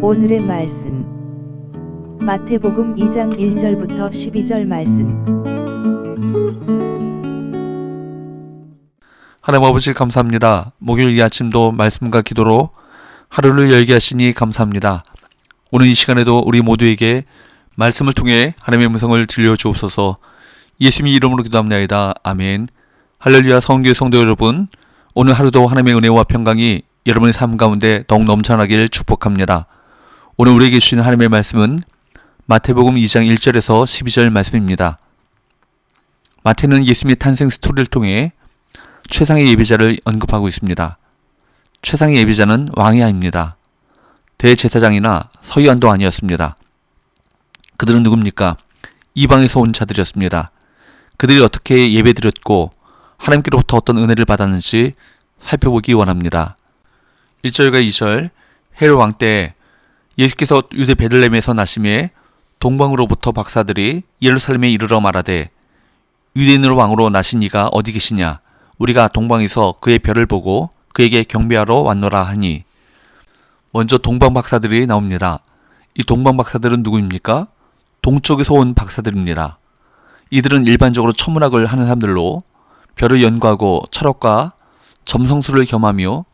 오늘의 말씀 마태복음 2장 1절부터 12절 말씀. 하나님 아버지 감사합니다. 목요일 이 아침도 말씀과 기도로 하루를 열게 하시니 감사합니다. 오늘 이 시간에도 우리 모두에게 말씀을 통해 하나님의 음성을 들려주옵소서. 예수님의 이름으로 기도합니다. 아멘. 할렐루야. 성교회 성도 여러분, 오늘 하루도 하나님의 은혜와 평강이 여러분의 삶 가운데 더욱 넘쳐나길 축복합니다. 오늘 우리에게 주신 하나님의 말씀은 마태복음 2장 1절에서 12절 말씀입니다. 마태는 예수님의 탄생 스토리를 통해 최상의 예비자를 언급하고 있습니다. 최상의 예비자는 왕이 아닙니다. 대제사장이나 서기관도 아니었습니다. 그들은 누굽니까? 이방에서 온 자들이었습니다. 그들이 어떻게 예배드렸고 하나님께로부터 어떤 은혜를 받았는지 살펴보기 원합니다. 1절과 2절, 헤롯 왕 때 예수께서 유대 베들레헴에서 나심에 동방으로부터 박사들이 예루살렘에 이르러 말하되 유대인으로 왕으로 나신 이가 어디 계시냐? 우리가 동방에서 그의 별을 보고 그에게 경배하러 왔노라 하니. 먼저 동방 박사들이 나옵니다. 이 동방 박사들은 누구입니까? 동쪽에서 온 박사들입니다. 이들은 일반적으로 천문학을 하는 사람들로 별을 연구하고 철학과 점성술을 겸하며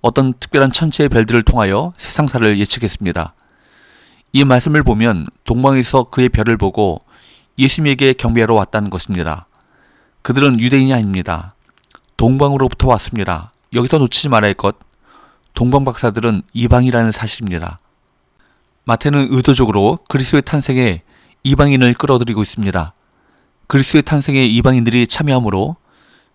어떤 특별한 천체의 별들을 통하여 세상사를 예측했습니다. 이 말씀을 보면 동방에서 그의 별을 보고 예수님에게 경배하러 왔다는 것입니다. 그들은 유대인이 아닙니다. 동방으로부터 왔습니다. 여기서 놓치지 말아야 할 것, 동방 박사들은 이방이라는 사실입니다. 마태는 의도적으로 그리스도의 탄생에 이방인을 끌어들이고 있습니다. 그리스도의 탄생에 이방인들이 참여함으로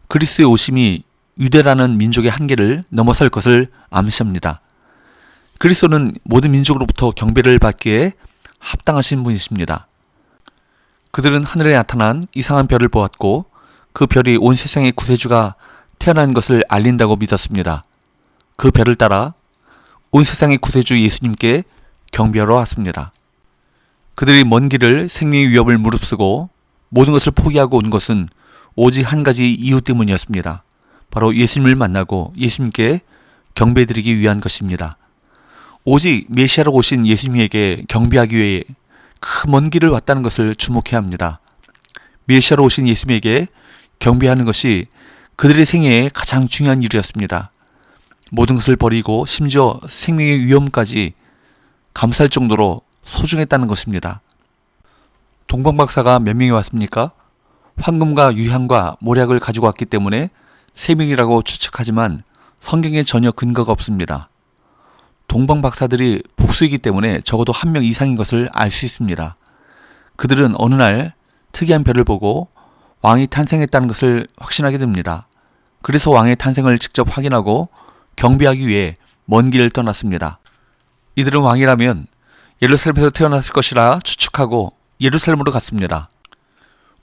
그리스도의 오심이 유대라는 민족의 한계를 넘어설 것을 암시합니다. 그리스도는 모든 민족으로부터 경배를 받기에 합당하신 분이십니다. 그들은 하늘에 나타난 이상한 별을 보았고 그 별이 온 세상의 구세주가 태어난 것을 알린다고 믿었습니다. 그 별을 따라 온 세상의 구세주 예수님께 경배하러 왔습니다. 그들이 먼 길을 생명의 위협을 무릅쓰고 모든 것을 포기하고 온 것은 오직 한 가지 이유 때문이었습니다. 바로 예수님을 만나고 예수님께 경배드리기 위한 것입니다. 오직 메시아로 오신 예수님에게 경배하기 위해 그 먼 길을 왔다는 것을 주목해야 합니다. 메시아로 오신 예수님에게 경배하는 것이 그들의 생애에 가장 중요한 일이었습니다. 모든 것을 버리고 심지어 생명의 위험까지 감수할 정도로 소중했다는 것입니다. 동방박사가 몇 명이 왔습니까? 황금과 유향과 모략을 가지고 왔기 때문에 3명이라고 추측하지만 성경에 전혀 근거가 없습니다. 동방박사들이 복수이기 때문에 적어도 1명 이상인 것을 알 수 있습니다. 그들은 어느 날 특이한 별을 보고 왕이 탄생했다는 것을 확신하게 됩니다. 그래서 왕의 탄생을 직접 확인하고 경배하기 위해 먼 길을 떠났습니다. 이들은 왕이라면 예루살렘에서 태어났을 것이라 추측하고 예루살렘으로 갔습니다.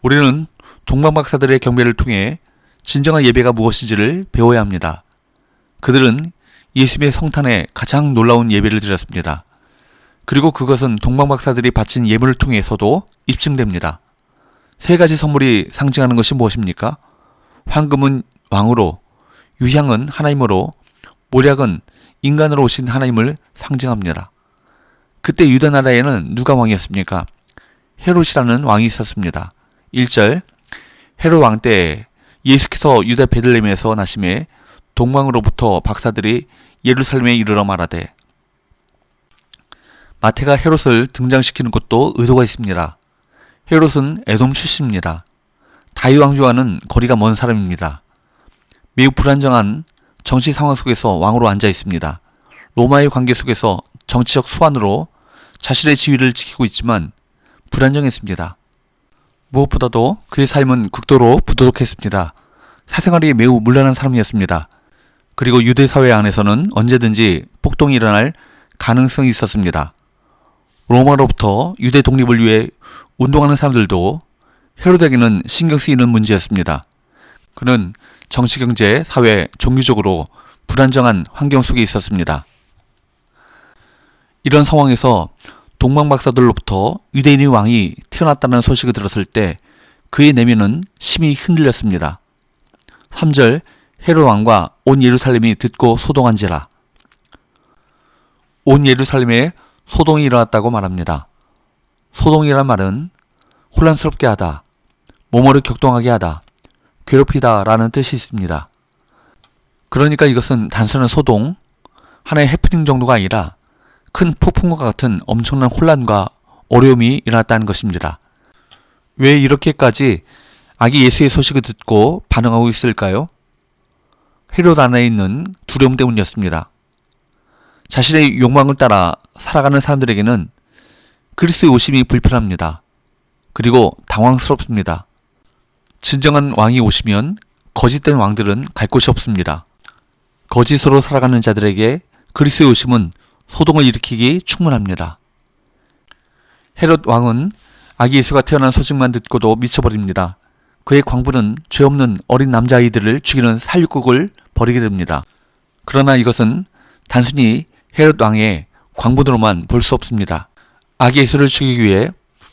우리는 동방박사들의 경배를 통해 진정한 예배가 무엇인지를 배워야 합니다. 그들은 예수님의 성탄에 가장 놀라운 예배를 드렸습니다. 그리고 그것은 동방박사들이 바친 예물을 통해서도 입증됩니다. 3가지 선물이 상징하는 것이 무엇입니까? 황금은 왕으로, 유향은 하나님으로, 모략은 인간으로 오신 하나님을 상징합니다. 그때 유다 나라에는 누가 왕이었습니까? 헤롯이라는 왕이 있었습니다. 1절, 헤롯 왕 때 예수께서 유다 베들레헴에서 나심에 동방으로부터 박사들이 예루살렘에 이르러 말하되. 마태가 헤롯을 등장시키는 것도 의도가 있습니다. 헤롯은 에돔 출신입니다. 다윗 왕조와는 거리가 먼 사람입니다. 매우 불안정한 정치 상황 속에서 왕으로 앉아 있습니다. 로마의 관계 속에서 정치적 수완으로 자신의 지위를 지키고 있지만 불안정했습니다. 무엇보다도 그의 삶은 극도로 부도덕했습니다. 사생활이 매우 문란한 사람이었습니다. 그리고 유대 사회 안에서는 언제든지 폭동이 일어날 가능성이 있었습니다. 로마로부터 유대 독립을 위해 운동하는 사람들도 헤롯에게는 신경 쓰이는 문제였습니다. 그는 정치, 경제, 사회, 종교적으로 불안정한 환경 속에 있었습니다. 이런 상황에서 동방박사들로부터 유대인의 왕이 태어났다는 소식을 들었을 때 그의 내면은 심히 흔들렸습니다. 3절, 헤롯 왕과 온 예루살렘이 듣고 소동한지라. 온 예루살렘에 소동이 일어났다고 말합니다. 소동이란 말은 혼란스럽게 하다, 몸으로 격동하게 하다, 괴롭히다 라는 뜻이 있습니다. 그러니까 이것은 단순한 소동, 하나의 해프닝 정도가 아니라 큰 폭풍과 같은 엄청난 혼란과 어려움이 일어났다는 것입니다. 왜 이렇게까지 아기 예수의 소식을 듣고 반응하고 있을까요? 헤롯 안에 있는 두려움 때문이었습니다. 자신의 욕망을 따라 살아가는 사람들에게는 그리스도의 오심이 불편합니다. 그리고 당황스럽습니다. 진정한 왕이 오시면 거짓된 왕들은 갈 곳이 없습니다. 거짓으로 살아가는 자들에게 그리스도의 오심은 소동을 일으키기 충분합니다. 헤롯 왕은 아기 예수가 태어난 소식만 듣고도 미쳐버립니다. 그의 광부는 죄 없는 어린 남자아이들을 죽이는 살육국을 벌이게 됩니다. 그러나 이것은 단순히 헤롯 왕의 광분으로만 볼 수 없습니다. 아기 예수를 죽이기 위해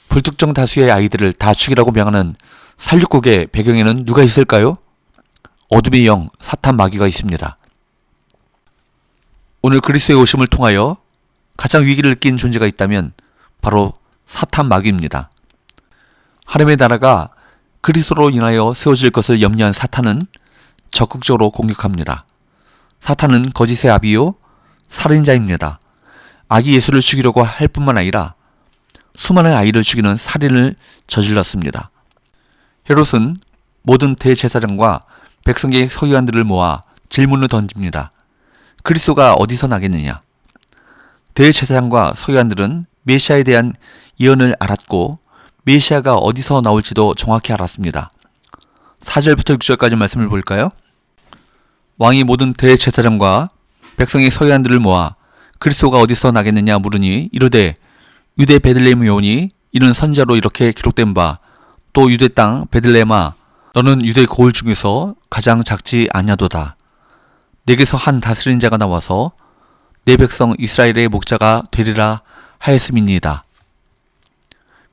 불특정 다수의 아이들을 다 죽이라고 명하는 살육국의 배경에는 누가 있을까요? 어둠의 영, 사탄 마귀가 있습니다. 오늘 그리스도의 오심을 통하여 가장 위기를 느낀 존재가 있다면 바로 사탄 마귀입니다. 하나님의 나라가 그리스도로 인하여 세워질 것을 염려한 사탄은 적극적으로 공격합니다. 사탄은 거짓의 아비요, 살인자입니다. 아기 예수를 죽이려고 할 뿐만 아니라 수많은 아이를 죽이는 살인을 저질렀습니다. 헤롯은 모든 대제사장과 백성의 서기관들을 모아 질문을 던집니다. 그리스도가 어디서 나겠느냐? 대제사장과 서기관들은 메시아에 대한 예언을 알았고 메시아가 어디서 나올지도 정확히 알았습니다. 4절부터 6절까지 말씀을 볼까요? 왕이 모든 대제사장과 백성의 서기관들을 모아 그리스도가 어디서 나겠느냐 물으니 이르되 유대 베들레헴이 오니 이는 선지자로 이렇게 기록된 바 또 유대 땅 베들레헴아 너는 유대 고을 중에서 가장 작지 아니하도다. 내게서 한 다스린 자가 나와서 내 백성 이스라엘의 목자가 되리라 하였음이니이다.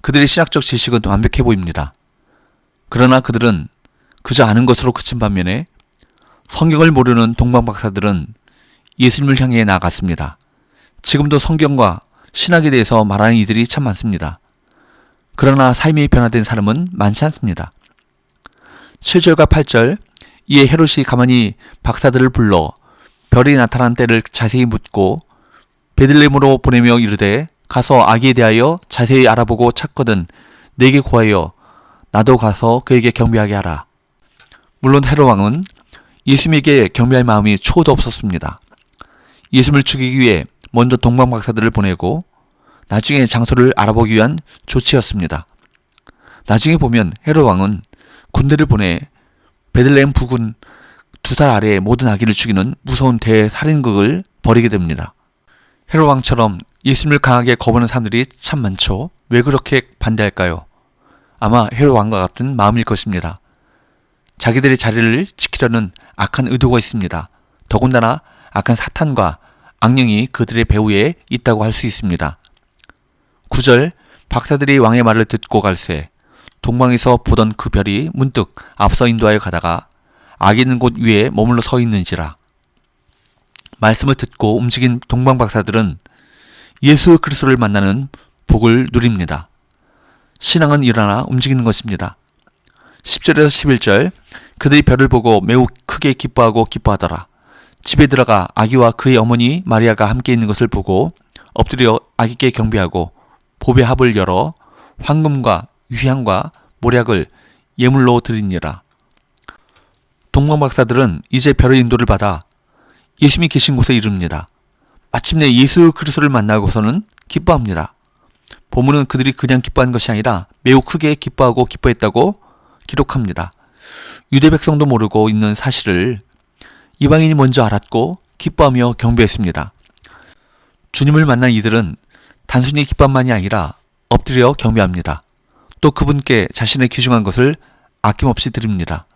그들의 신학적 지식은 완벽해 보입니다. 그러나 그들은 그저 아는 것으로 그친 반면에 성경을 모르는 동방박사들은 예수님을 향해 나아갔습니다. 지금도 성경과 신학에 대해서 말하는 이들이 참 많습니다. 그러나 삶이 변화된 사람은 많지 않습니다. 7절과 8절 이에 헤롯이 가만히 박사들을 불러 별이 나타난 때를 자세히 묻고 베들레헴으로 보내며 이르되 가서 아기에 대하여 자세히 알아보고 찾거든 내게 고하여 나도 가서 그에게 경배하게 하라. 물론 헤롯 왕은 예수님에게 경배할 마음이 초도 없었습니다. 예수님을 죽이기 위해 먼저 동방박사들을 보내고 나중에 장소를 알아보기 위한 조치였습니다. 나중에 보면 헤롯 왕은 군대를 보내 베들레헴 부근 2살 아래의 모든 아기를 죽이는 무서운 대살인극을 벌이게 됩니다. 헤롯 왕처럼 예수님을 강하게 거부하는 사람들이 참 많죠. 왜 그렇게 반대할까요? 아마 헤롯 왕과 같은 마음일 것입니다. 자기들의 자리를 지키려는 악한 의도가 있습니다. 더군다나 악한 사탄과 악령이 그들의 배후에 있다고 할 수 있습니다. 9절 박사들이 왕의 말을 듣고 갈새 동방에서 보던 그 별이 문득 앞서 인도하여 가다가 아기 있는 곳 위에 머물러 서 있는지라. 말씀을 듣고 움직인 동방박사들은 예수 그리스도를 만나는 복을 누립니다. 신앙은 일어나 움직이는 것입니다. 10절에서 11절 그들이 별을 보고 매우 크게 기뻐하더라. 집에 들어가 아기와 그의 어머니 마리아가 함께 있는 것을 보고 엎드려 아기께 경배하고 보배 합을 열어 황금과 유향과 모략을 예물로 드리니라. 동방박사들은 이제 별의 인도를 받아 예수님이 계신 곳에 이릅니다. 마침내 예수 그리스도를 만나고서는 기뻐합니다. 본문은 그들이 그냥 기뻐한 것이 아니라 매우 크게 기뻐하고 기뻐했다고 기록합니다. 유대 백성도 모르고 있는 사실을 이방인이 먼저 알았고 기뻐하며 경배했습니다. 주님을 만난 이들은 단순히 기쁨만이 아니라 엎드려 경배합니다. 또 그분께 자신의 귀중한 것을 아낌없이 드립니다.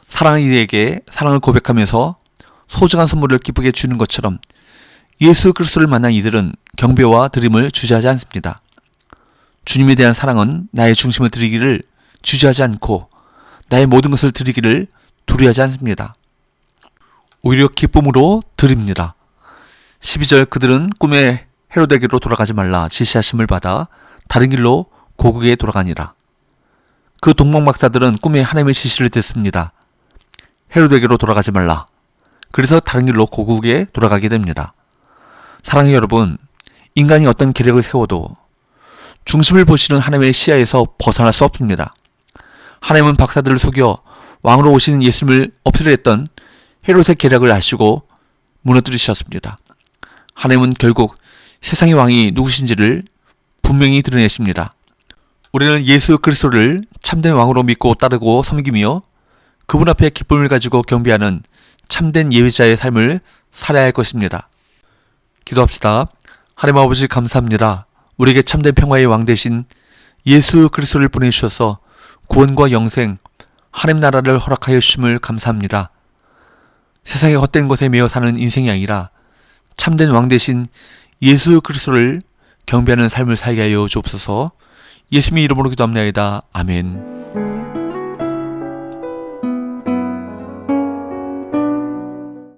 사랑하는 이에게 사랑을 고백하면서 소중한 선물을 기쁘게 주는 것처럼 예수 그리스도를 만난 이들은 경배와 드림을 주저하지 않습니다. 주님에 대한 사랑은 나의 중심을 드리기를 주저하지 않고 나의 모든 것을 드리기를 두려워하지 않습니다. 오히려 기쁨으로 드립니다. 12절 그들은 꿈에 헤로데게로 돌아가지 말라 지시하심을 받아 다른 길로 고국에 돌아가니라. 그 동방박사들은 꿈에 하나님의 지시를 듣습니다. 헤로데게로 돌아가지 말라. 그래서 다른 길로 고국에 돌아가게 됩니다. 사랑하는 여러분, 인간이 어떤 계략을 세워도 중심을 보시는 하나님의 시야에서 벗어날 수 없습니다. 하나님은 박사들을 속여 왕으로 오시는 예수님을 없애려 했던 헤롯의 계략을 아시고 무너뜨리셨습니다. 하나님은 결국 세상의 왕이 누구신지를 분명히 드러내십니다. 우리는 예수 그리스도를 참된 왕으로 믿고 따르고 섬기며 그분 앞에 기쁨을 가지고 경배하는 참된 예배자의 삶을 살아야 할 것입니다. 기도합시다. 하나님 아버지 감사합니다. 우리에게 참된 평화의 왕 되신 예수 그리스도를 보내주셔서 구원과 영생, 하나님 나라를 허락하여 주심을 감사합니다. 세상의 헛된 것에 매여 사는 인생이 아니라 참된 왕 되신 예수 그리스도를 경배하는 삶을 살게 하여 주옵소서. 예수님의 이름으로 기도합니다. 아멘.